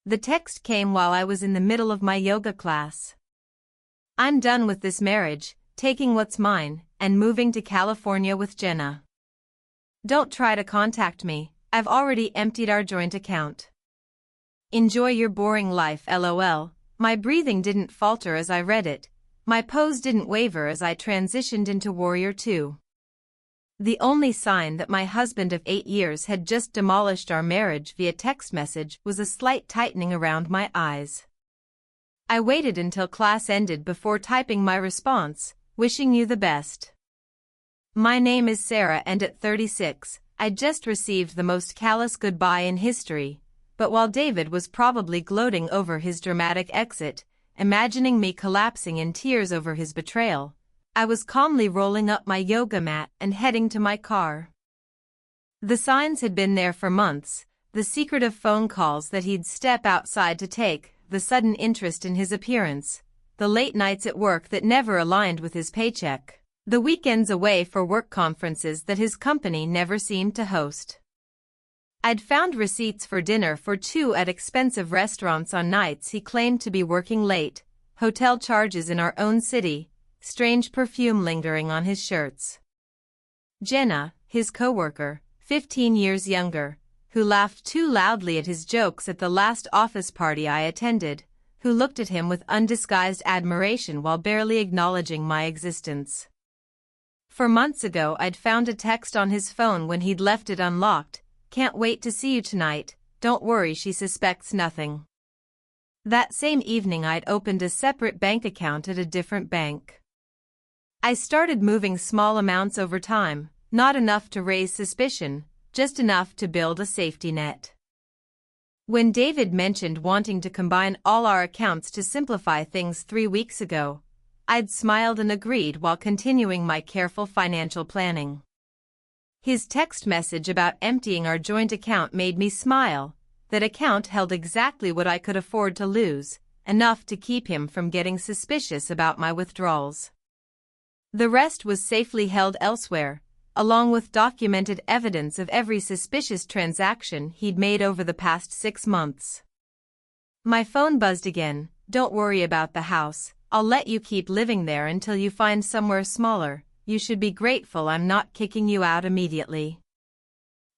The text came while I was in the middle of my yoga class. I'm done with this marriage, taking what's mine, and moving to California with Jenna. Don't try to contact me, I've already emptied our joint account. Enjoy your boring life, lol. My breathing didn't falter as I read it. My pose didn't waver as I transitioned into Warrior 2. The only sign that my husband of 8 years had just demolished our marriage via text message was a slight tightening around my eyes. I waited until class ended before typing my response, wishing you the best. My name is Sarah and at 36, I just received the most callous goodbye in history, but while David was probably gloating over his dramatic exit, imagining me collapsing in tears over his betrayal, I was calmly rolling up my yoga mat and heading to my car. The signs had been there for months, the secretive phone calls that he'd step outside to take, the sudden interest in his appearance, the late nights at work that never aligned with his paycheck, the weekends away for work conferences that his company never seemed to host. I'd found receipts for dinner for 2 at expensive restaurants on nights he claimed to be working late, hotel charges in our own city, strange perfume lingering on his shirts. Jenna, his coworker, 15 years younger, who laughed too loudly at his jokes at the last office party I attended, who looked at him with undisguised admiration while barely acknowledging my existence. 4 months ago I'd found a text on his phone when he'd left it unlocked, "Can't wait to see you tonight, don't worry, she suspects nothing." That same evening I'd opened a separate bank account at a different bank. I started moving small amounts over time, not enough to raise suspicion, just enough to build a safety net. When David mentioned wanting to combine all our accounts to simplify things 3 weeks ago, I'd smiled and agreed while continuing my careful financial planning. His text message about emptying our joint account made me smile. That account held exactly what I could afford to lose, enough to keep him from getting suspicious about my withdrawals. The rest was safely held elsewhere, along with documented evidence of every suspicious transaction he'd made over the past 6 months. My phone buzzed again. "Don't worry about the house, I'll let you keep living there until you find somewhere smaller. You should be grateful I'm not kicking you out immediately."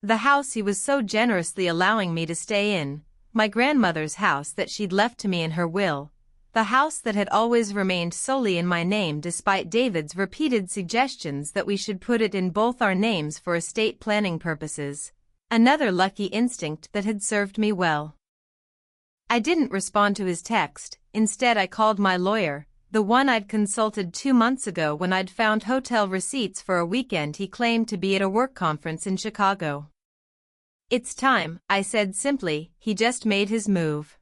The house he was so generously allowing me to stay in, my grandmother's house that she'd left to me in her will, the house that had always remained solely in my name despite David's repeated suggestions that we should put it in both our names for estate planning purposes, another lucky instinct that had served me well. I didn't respond to his text. Instead I called my lawyer, the one I'd consulted 2 months ago when I'd found hotel receipts for a weekend he claimed to be at a work conference in Chicago. "It's time," I said simply, "he just made his move."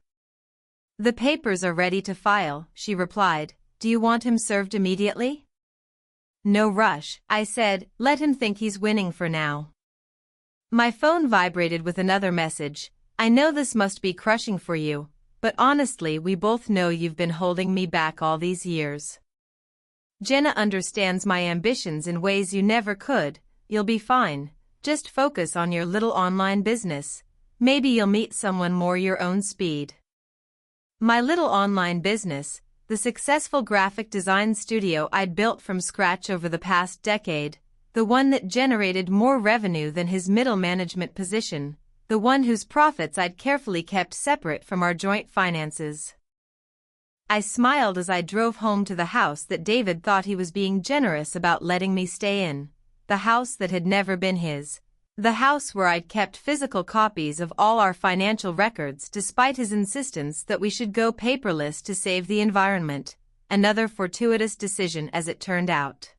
"The papers are ready to file," she replied. "Do you want him served immediately?" "No rush," I said, "let him think he's winning for now." My phone vibrated with another message. "I know this must be crushing for you, but honestly we both know you've been holding me back all these years. Jenna understands my ambitions in ways you never could. You'll be fine, just focus on your little online business, maybe you'll meet someone more your own speed." My little online business, the successful graphic design studio I'd built from scratch over the past decade, the one that generated more revenue than his middle management position, the one whose profits I'd carefully kept separate from our joint finances. I smiled as I drove home to the house that David thought he was being generous about letting me stay in, the house that had never been his, the house where I'd kept physical copies of all our financial records despite his insistence that we should go paperless to save the environment, another fortuitous decision as it turned out.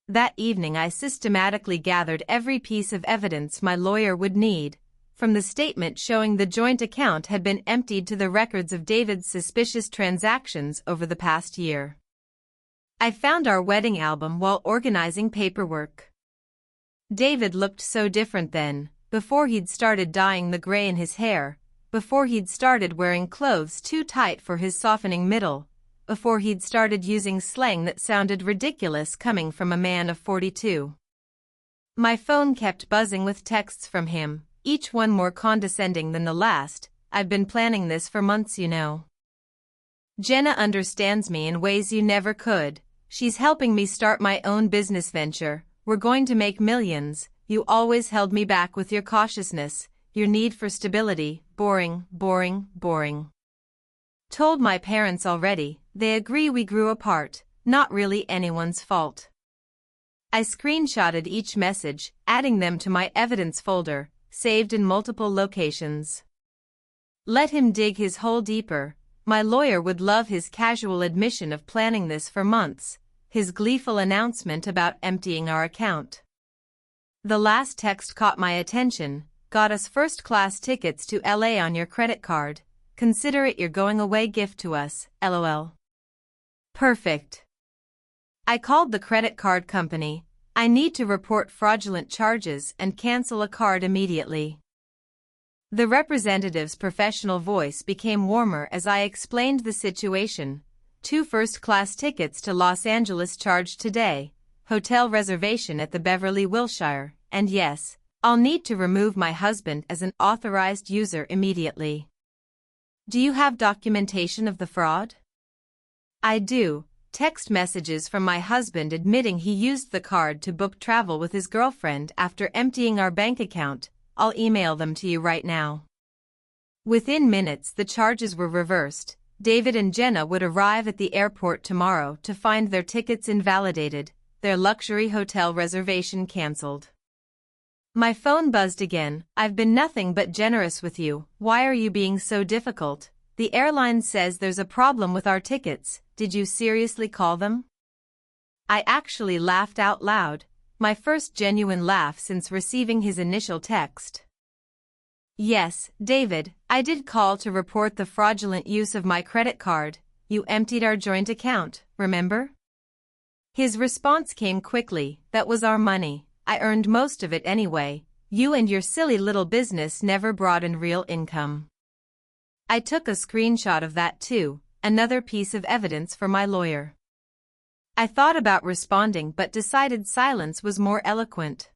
That evening I systematically gathered every piece of evidence my lawyer would need, from the statement showing the joint account had been emptied to the records of David's suspicious transactions over the past year. I found our wedding album while organizing paperwork. David looked so different then, before he'd started dyeing the gray in his hair, before he'd started wearing clothes too tight for his softening middle, before he'd started using slang that sounded ridiculous coming from a man of 42. My phone kept buzzing with texts from him, each one more condescending than the last, I've been planning this for months, you know. Jenna understands me in ways you never could. She's helping me start my own business venture. We're going to make millions. You always held me back with your cautiousness, your need for stability. Boring, boring, boring. Told my parents already. They agree we grew apart. Not really anyone's fault. I screenshotted each message, adding them to my evidence folder, saved in multiple locations. Let him dig his hole deeper. My lawyer would love his casual admission of planning this for months, his gleeful announcement about emptying our account. The last text caught my attention. Got us first-class tickets to LA on your credit card. Consider it your going-away gift to us, LOL. Perfect. I called the credit card company. I need to report fraudulent charges and cancel a card immediately. The representative's professional voice became warmer as I explained the situation. 2 first-class tickets to Los Angeles charged today, hotel reservation at the Beverly Wilshire, and yes, I'll need to remove my husband as an authorized user immediately. Do you have documentation of the fraud? I do. Text messages from my husband admitting he used the card to book travel with his girlfriend after emptying our bank account. I'll email them to you right now. Within minutes, the charges were reversed. David and Jenna would arrive at the airport tomorrow to find their tickets invalidated, their luxury hotel reservation canceled. My phone buzzed again. I've been nothing but generous with you. Why are you being so difficult? The airline says there's a problem with our tickets. Did you seriously call them? I actually laughed out loud, my first genuine laugh since receiving his initial text. Yes, David, I did call to report the fraudulent use of my credit card. You emptied our joint account, remember? His response came quickly. That was our money. I earned most of it anyway. You and your silly little business never brought in real income. I took a screenshot of that too, another piece of evidence for my lawyer. I thought about responding but decided silence was more eloquent.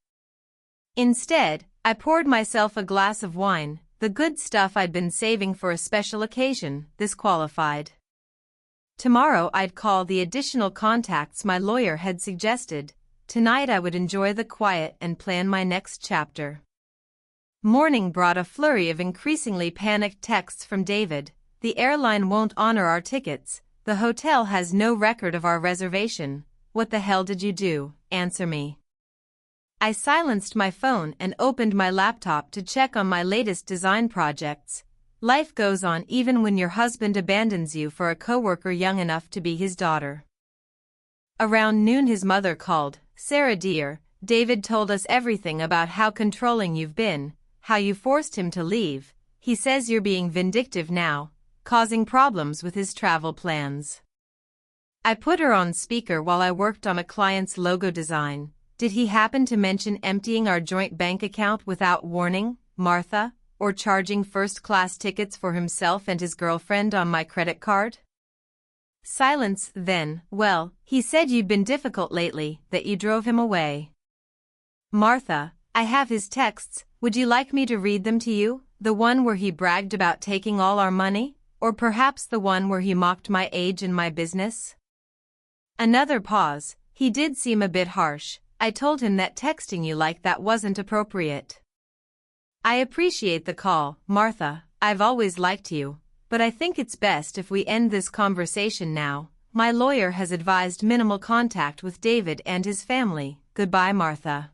Instead, I poured myself a glass of wine, the good stuff I'd been saving for a special occasion. This qualified. Tomorrow I'd call the additional contacts my lawyer had suggested. Tonight I would enjoy the quiet and plan my next chapter. Morning brought a flurry of increasingly panicked texts from David. The airline won't honor our tickets. The hotel has no record of our reservation. What the hell did you do? Answer me. I silenced my phone and opened my laptop to check on my latest design projects. Life goes on even when your husband abandons you for a coworker young enough to be his daughter. Around noon his mother called. Sarah dear, David told us everything about how controlling you've been, how you forced him to leave. He says you're being vindictive now, causing problems with his travel plans. I put her on speaker while I worked on a client's logo design. Did he happen to mention emptying our joint bank account without warning, Martha, or charging first-class tickets for himself and his girlfriend on my credit card? Silence, then. Well, he said you'd been difficult lately, that you drove him away. Martha, I have his texts. Would you like me to read them to you? The one where he bragged about taking all our money? Or perhaps the one where he mocked my age and my business? Another pause. He did seem a bit harsh. I told him that texting you like that wasn't appropriate. I appreciate the call, Martha. I've always liked you, but I think it's best if we end this conversation now. My lawyer has advised minimal contact with David and his family. Goodbye, Martha.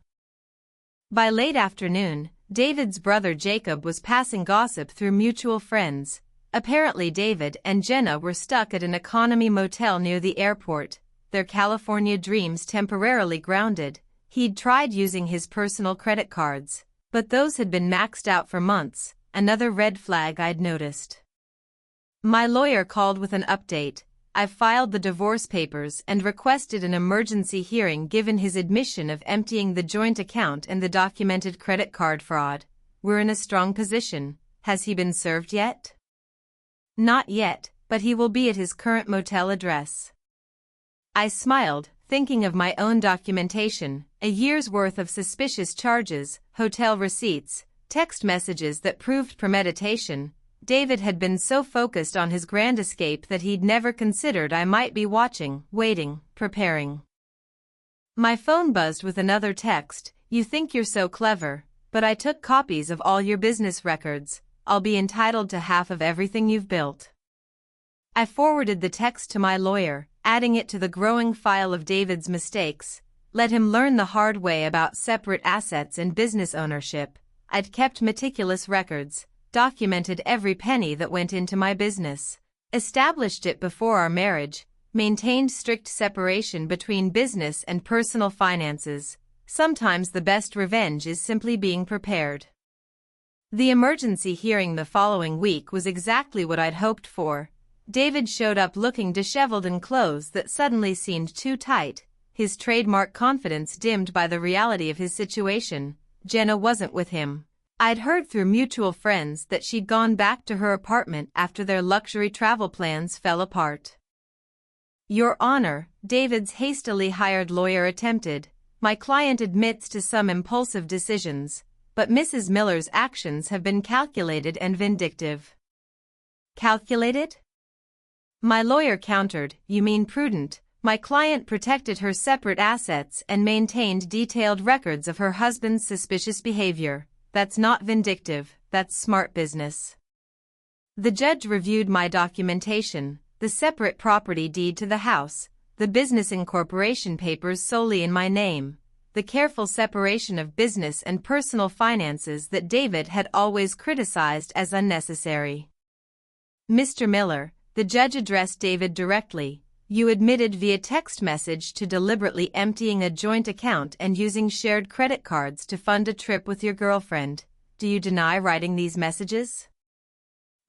By late afternoon, David's brother Jacob was passing gossip through mutual friends. Apparently David and Jenna were stuck at an economy motel near the airport, their California dreams temporarily grounded. He'd tried using his personal credit cards, but those had been maxed out for months, another red flag I'd noticed. My lawyer called with an update. I've filed the divorce papers and requested an emergency hearing given his admission of emptying the joint account and the documented credit card fraud. We're in a strong position. Has he been served yet? Not yet, but he will be at his current motel address. I smiled, thinking of my own documentation, a year's worth of suspicious charges, hotel receipts, text messages that proved premeditation. David had been so focused on his grand escape that he'd never considered I might be watching, waiting, preparing. My phone buzzed with another text. "You think you're so clever, but I took copies of all your business records. I'll be entitled to half of everything you've built." I forwarded the text to my lawyer, adding it to the growing file of David's mistakes. Let him learn the hard way about separate assets and business ownership. I'd kept meticulous records, documented every penny that went into my business, established it before our marriage, maintained strict separation between business and personal finances. Sometimes the best revenge is simply being prepared. The emergency hearing the following week was exactly what I'd hoped for. David showed up looking disheveled in clothes that suddenly seemed too tight, his trademark confidence dimmed by the reality of his situation. Jenna wasn't with him. I'd heard through mutual friends that she'd gone back to her apartment after their luxury travel plans fell apart. "Your Honor," David's hastily hired lawyer attempted, "my client admits to some impulsive decisions, but Mrs. Miller's actions have been calculated and vindictive." Calculated? My lawyer countered, "You mean prudent." My client protected her separate assets and maintained detailed records of her husband's suspicious behavior. That's not vindictive, that's smart business. The judge reviewed my documentation, the separate property deed to the house, the business incorporation papers solely in my name, the careful separation of business and personal finances that David had always criticized as unnecessary. "Mr. Miller," the judge addressed David directly, "you admitted via text message to deliberately emptying a joint account and using shared credit cards to fund a trip with your girlfriend. Do you deny writing these messages?"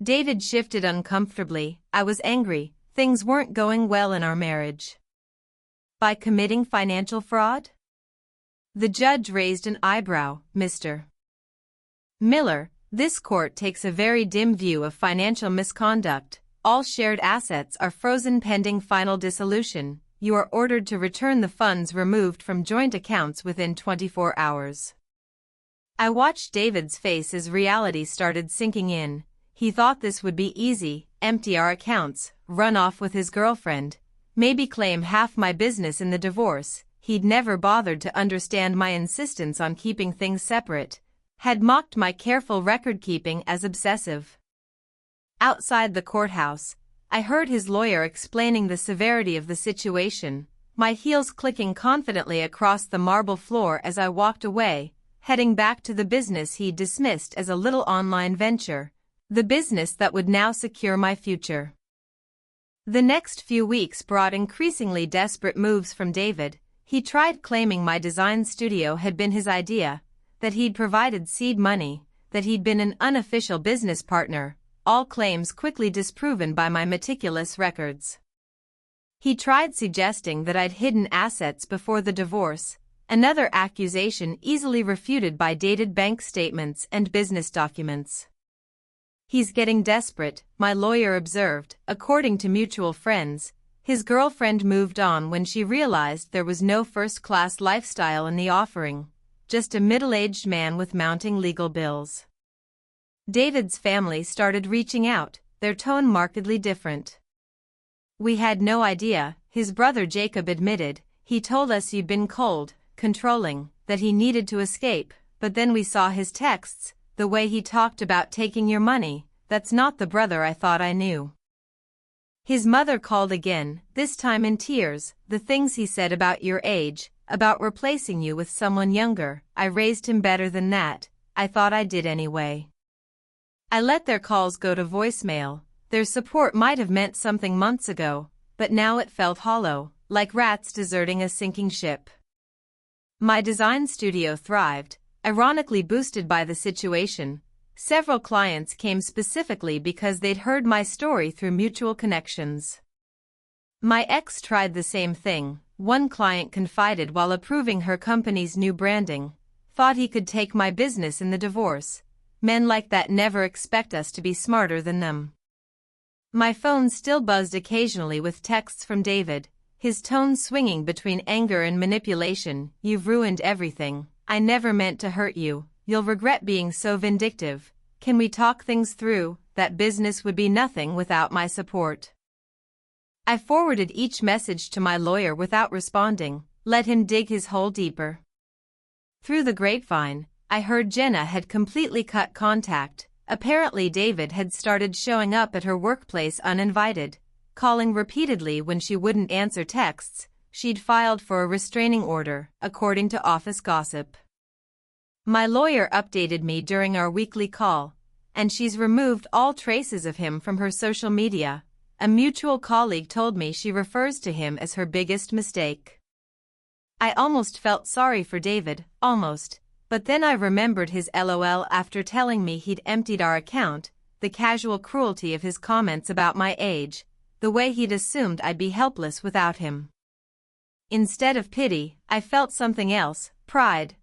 David shifted uncomfortably. I was angry. Things weren't going well in our marriage. "By committing financial fraud?" The judge raised an eyebrow. "Mr. Miller, this court takes a very dim view of financial misconduct. All shared assets are frozen pending final dissolution. You are ordered to return the funds removed from joint accounts within 24 hours. I watched David's face as reality started sinking in. He thought this would be easy: empty our accounts, run off with his girlfriend, maybe claim half my business in the divorce. He'd never bothered to understand my insistence on keeping things separate, had mocked my careful record-keeping as obsessive. Outside the courthouse, I heard his lawyer explaining the severity of the situation, my heels clicking confidently across the marble floor as I walked away, heading back to the business he'd dismissed as a little online venture, the business that would now secure my future. The next few weeks brought increasingly desperate moves from David. He tried claiming my design studio had been his idea, that he'd provided seed money, that he'd been an unofficial business partner, all claims quickly disproven by my meticulous records. He tried suggesting that I'd hidden assets before the divorce, another accusation easily refuted by dated bank statements and business documents. "He's getting desperate," my lawyer observed. According to mutual friends, his girlfriend moved on when she realized there was no first-class lifestyle in the offering, just a middle-aged man with mounting legal bills. David's family started reaching out, their tone markedly different. "We had no idea," his brother Jacob admitted. "He told us you'd been cold, controlling, that he needed to escape, but then we saw his texts, the way he talked about taking your money. That's not the brother I thought I knew." His mother called again, this time in tears. "The things he said about your age, about replacing you with someone younger, I raised him better than that. I thought I did anyway." I let their calls go to voicemail. Their support might have meant something months ago, but now it felt hollow, like rats deserting a sinking ship. My design studio thrived, ironically boosted by the situation. Several clients came specifically because they'd heard my story through mutual connections. My ex tried the same thing. One client confided while approving her company's new branding, "Thought he could take my business in the divorce. Men like that never expect us to be smarter than them." My phone still buzzed occasionally with texts from David, his tone swinging between anger and manipulation. "You've ruined everything. I never meant to hurt you. You'll regret being so vindictive. Can we talk things through?" that business would be nothing without my support. I forwarded each message to my lawyer without responding, let him dig his hole deeper. Through the grapevine, I heard Jenna had completely cut contact. Apparently David had started showing up at her workplace uninvited, calling repeatedly when she wouldn't answer texts. She'd filed for a restraining order, according to office gossip. My lawyer updated me during our weekly call, and she's removed all traces of him from her social media. A mutual colleague told me she refers to him as her biggest mistake. I almost felt sorry for David, almost, but then I remembered his LOL after telling me he'd emptied our account, the casual cruelty of his comments about my age, the way he'd assumed I'd be helpless without him. Instead of pity, I felt something else, pride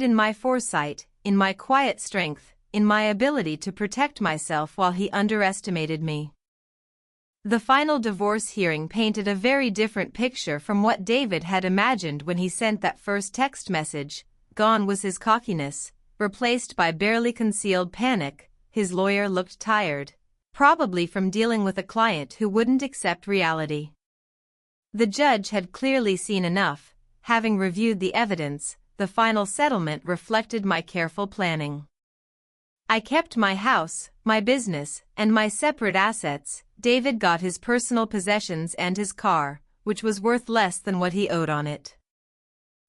in my foresight, in my quiet strength, in my ability to protect myself while he underestimated me. The final divorce hearing painted a very different picture from what David had imagined when he sent that first text message. Gone was his cockiness, replaced by barely concealed panic. His lawyer looked tired, probably from dealing with a client who wouldn't accept reality. The judge had clearly seen enough. Having reviewed the evidence, the final settlement reflected my careful planning. I kept my house, my business, and my separate assets. David got his personal possessions and his car, which was worth less than what he owed on it.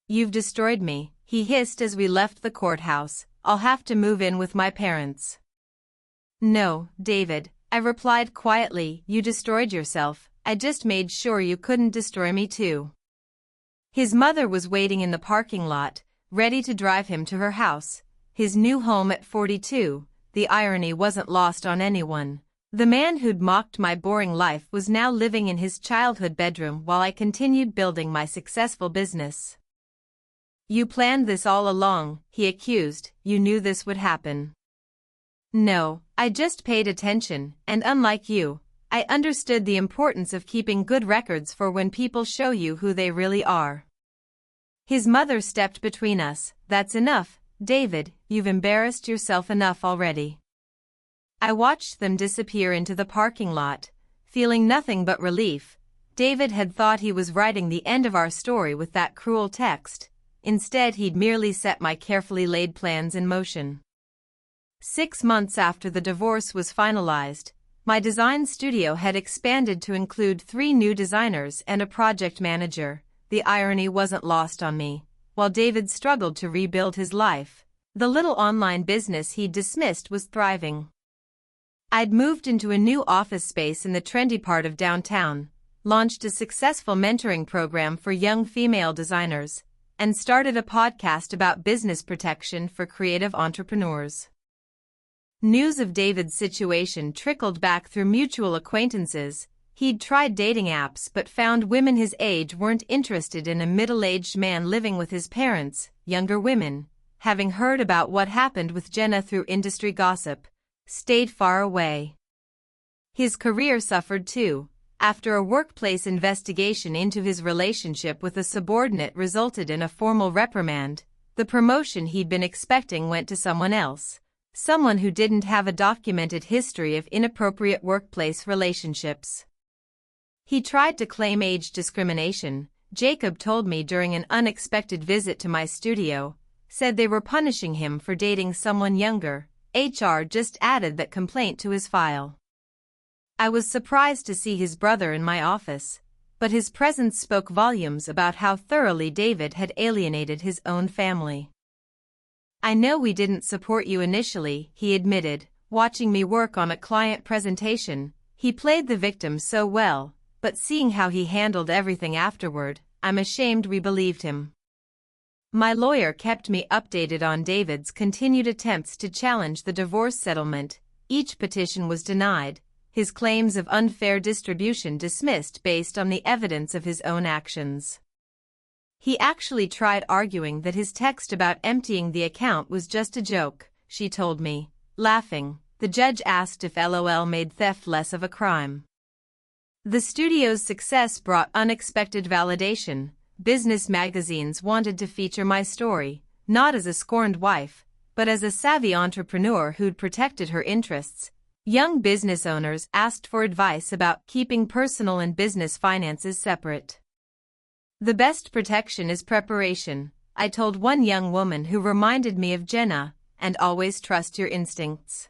"You've destroyed me," he hissed as we left the courthouse. "I'll have to move in with my parents." "No, David," I replied quietly, "you destroyed yourself. I just made sure you couldn't destroy me too." His mother was waiting in the parking lot, ready to drive him to her house, his new home at 42. The irony wasn't lost on anyone. The man who'd mocked my boring life was now living in his childhood bedroom while I continued building my successful business. "You planned this all along," he accused. "You knew this would happen." "No, I just paid attention, and unlike you, I understood the importance of keeping good records for when people show you who they really are." His mother stepped between us. "That's enough, David, you've embarrassed yourself enough already." I watched them disappear into the parking lot, feeling nothing but relief. David had thought he was writing the end of our story with that cruel text. Instead, he'd merely set my carefully laid plans in motion. 6 months after the divorce was finalized, my design studio had expanded to include 3 new designers and a project manager. The irony wasn't lost on me. While David struggled to rebuild his life, the little online business he'd dismissed was thriving. I'd moved into a new office space in the trendy part of downtown, launched a successful mentoring program for young female designers, and started a podcast about business protection for creative entrepreneurs. News of David's situation trickled back through mutual acquaintances. He'd tried dating apps but found women his age weren't interested in a middle-aged man living with his parents. Younger women, having heard about what happened with Jenna through industry gossip, stayed far away. His career suffered too. After a workplace investigation into his relationship with a subordinate resulted in a formal reprimand, the promotion he'd been expecting went to someone else, someone who didn't have a documented history of inappropriate workplace relationships. He tried to claim age discrimination. Jacob told me during an unexpected visit to my studio, said they were punishing him for dating someone younger. HR just added that complaint to his file. I was surprised to see his brother in my office, but his presence spoke volumes about how thoroughly David had alienated his own family. "I know we didn't support you initially," he admitted, watching me work on a client presentation. He played the victim so well, but seeing how he handled everything afterward, I'm ashamed we believed him. My lawyer kept me updated on David's continued attempts to challenge the divorce settlement. Each petition was denied, his claims of unfair distribution dismissed based on the evidence of his own actions. He actually tried arguing that his text about emptying the account was just a joke, she told me, laughing. The judge asked if LOL made theft less of a crime. The studio's success brought unexpected validation. Business magazines wanted to feature my story, not as a scorned wife, but as a savvy entrepreneur who'd protected her interests. Young business owners asked for advice about keeping personal and business finances separate. The best protection is preparation, I told one young woman who reminded me of Jenna, and always trust your instincts.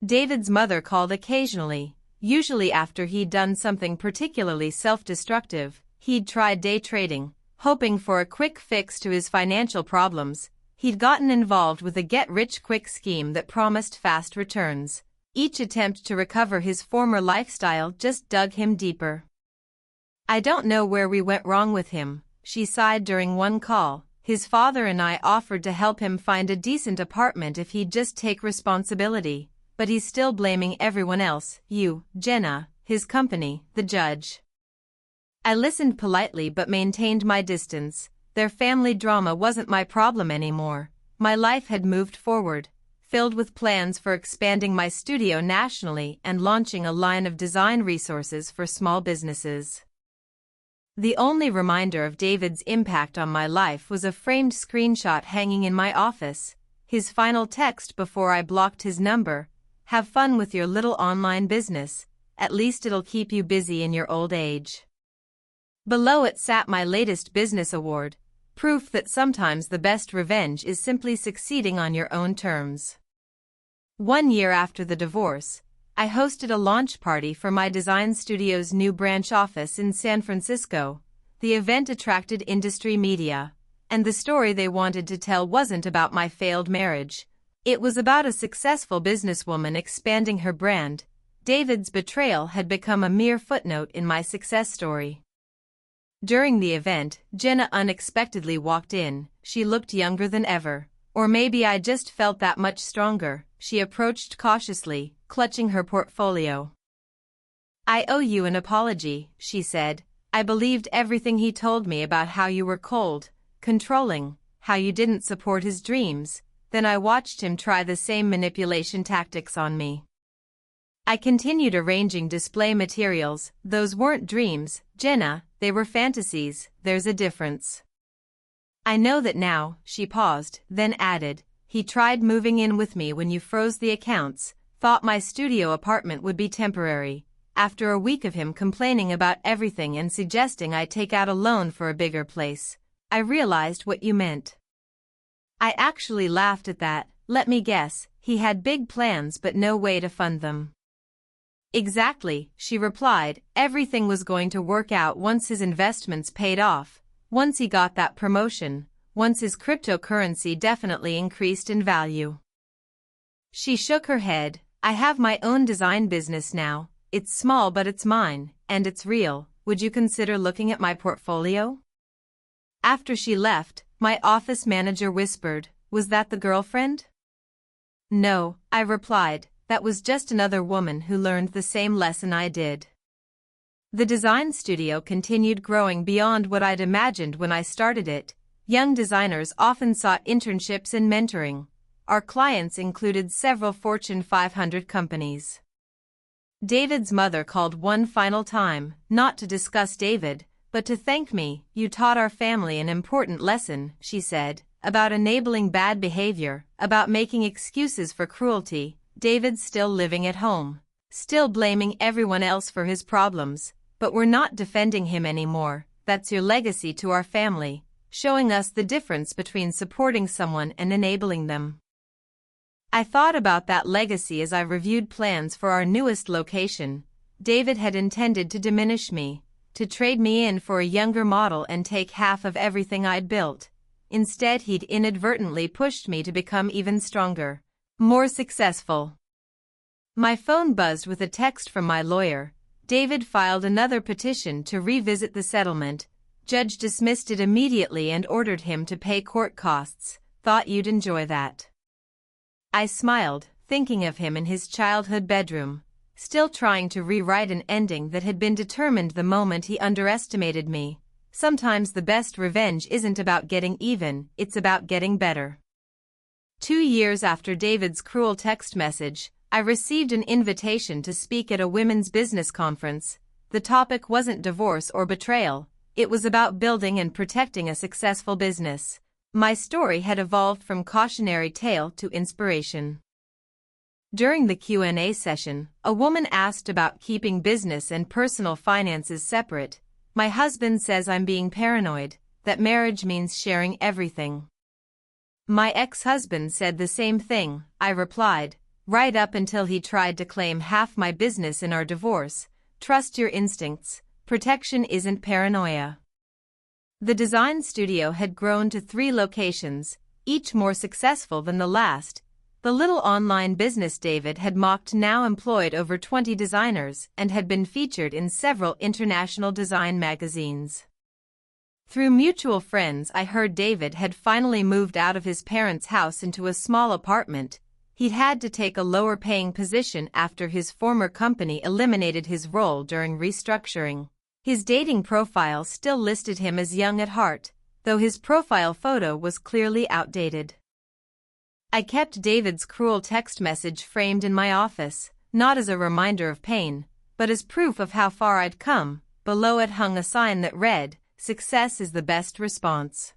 David's mother called occasionally, usually after he'd done something particularly self-destructive. He'd tried day trading, hoping for a quick fix to his financial problems. He'd gotten involved with a get-rich-quick scheme that promised fast returns. Each attempt to recover his former lifestyle just dug him deeper. I don't know where we went wrong with him, she sighed during one call. His father and I offered to help him find a decent apartment if he'd just take responsibility, but he's still blaming everyone else, you, Jenna, his company, the judge. I listened politely but maintained my distance. Their family drama wasn't my problem anymore. My life had moved forward, filled with plans for expanding my studio nationally and launching a line of design resources for small businesses. The only reminder of David's impact on my life was a framed screenshot hanging in my office. His final text before I blocked his number: "Have fun with your little online business, at least it'll keep you busy in your old age." Below it sat my latest business award, proof that sometimes the best revenge is simply succeeding on your own terms. 1 year after the divorce, I hosted a launch party for my design studio's new branch office in San Francisco. The event attracted industry media, and the story they wanted to tell wasn't about my failed marriage. It was about a successful businesswoman expanding her brand. David's betrayal had become a mere footnote in my success story. During the event, Jenna unexpectedly walked in. She looked younger than ever. Or maybe I just felt that much stronger. She approached cautiously, clutching her portfolio. "I owe you an apology," she said. "I believed everything he told me about how you were cold, controlling, how you didn't support his dreams. Then I watched him try the same manipulation tactics on me." I continued arranging display materials. "Those weren't dreams, Jenna, they were fantasies. There's a difference." "I know that now," she paused, then added, "He tried moving in with me when you froze the accounts, thought my studio apartment would be temporary. After a week of him complaining about everything and suggesting I take out a loan for a bigger place, I realized what you meant." I actually laughed at that. "Let me guess, he had big plans but no way to fund them." "Exactly," she replied. "Everything was going to work out once his investments paid off, once he got that promotion, once his cryptocurrency definitely increased in value." She shook her head. "I have my own design business now. It's small but it's mine, and it's real. Would you consider looking at my portfolio?" After she left, my office manager whispered, "Was that the girlfriend?" "No," I replied. "That was just another woman who learned the same lesson I did." The design studio continued growing beyond what I'd imagined when I started it. Young designers often sought internships and mentoring. Our clients included several Fortune 500 companies. David's mother called one final time, not to discuss David, but to thank me. "You taught our family an important lesson," she said, "about enabling bad behavior, about making excuses for cruelty." David's still living at home, still blaming everyone else for his problems, but we're not defending him anymore. That's your legacy to our family, showing us the difference between supporting someone and enabling them. I thought about that legacy as I reviewed plans for our newest location. David had intended to diminish me, to trade me in for a younger model and take half of everything I'd built. Instead, he'd inadvertently pushed me to become even stronger, more successful. My phone buzzed with a text from my lawyer. David filed another petition to revisit the settlement. Judge dismissed it immediately and ordered him to pay court costs. "Thought you'd enjoy that." I smiled, thinking of him in his childhood bedroom, still trying to rewrite an ending that had been determined the moment he underestimated me. Sometimes the best revenge isn't about getting even, it's about getting better. 2 years after David's cruel text message, I received an invitation to speak at a women's business conference. The topic wasn't divorce or betrayal, it was about building and protecting a successful business. My story had evolved from cautionary tale to inspiration. During the Q&A session, a woman asked about keeping business and personal finances separate. My husband says I'm being paranoid, that marriage means sharing everything. My ex-husband said the same thing, I replied, right up until he tried to claim half my business in our divorce. Trust your instincts, protection isn't paranoia. The design studio had grown to 3 locations, each more successful than the last. The little online business David had mocked now employed over 20 designers and had been featured in several international design magazines. Through mutual friends, I heard David had finally moved out of his parents' house into a small apartment. He'd had to take a lower-paying position after his former company eliminated his role during restructuring. His dating profile still listed him as young at heart, though his profile photo was clearly outdated. I kept David's cruel text message framed in my office, not as a reminder of pain, but as proof of how far I'd come. Below it hung a sign that read, "Success is the best response."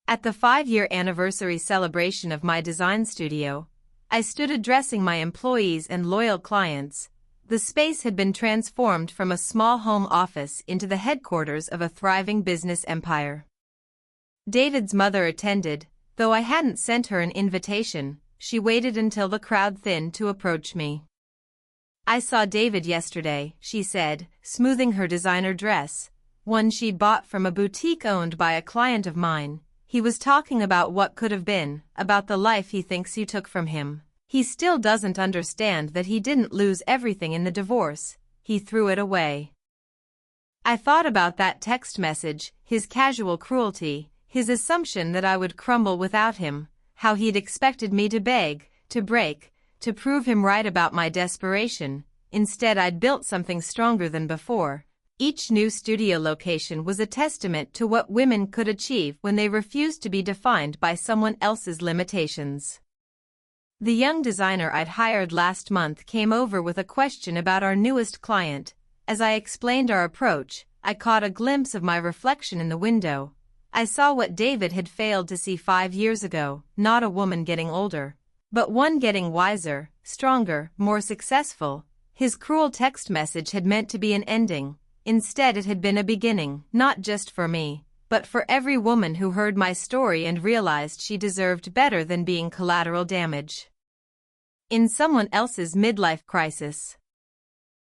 At the 5-year anniversary celebration of my design studio, I stood addressing my employees and loyal clients. The space had been transformed from a small home office into the headquarters of a thriving business empire. David's mother attended. Though I hadn't sent her an invitation, she waited until the crowd thinned to approach me. "I saw David yesterday," she said, smoothing her designer dress, one she'd bought from a boutique owned by a client of mine. "He was talking about what could have been, about the life he thinks you took from him. He still doesn't understand that he didn't lose everything in the divorce, he threw it away." I thought about that text message, his casual cruelty, his assumption that I would crumble without him, how he'd expected me to beg, to break, to prove him right about my desperation. Instead, I'd built something stronger than before. Each new studio location was a testament to what women could achieve when they refused to be defined by someone else's limitations. The young designer I'd hired last month came over with a question about our newest client. As I explained our approach, I caught a glimpse of my reflection in the window. I saw what David had failed to see 5 years ago, not a woman getting older, but one getting wiser, stronger, more successful. His cruel text message had meant to be an ending. Instead, it had been a beginning, not just for me, but for every woman who heard my story and realized she deserved better than being collateral damage in someone else's midlife crisis.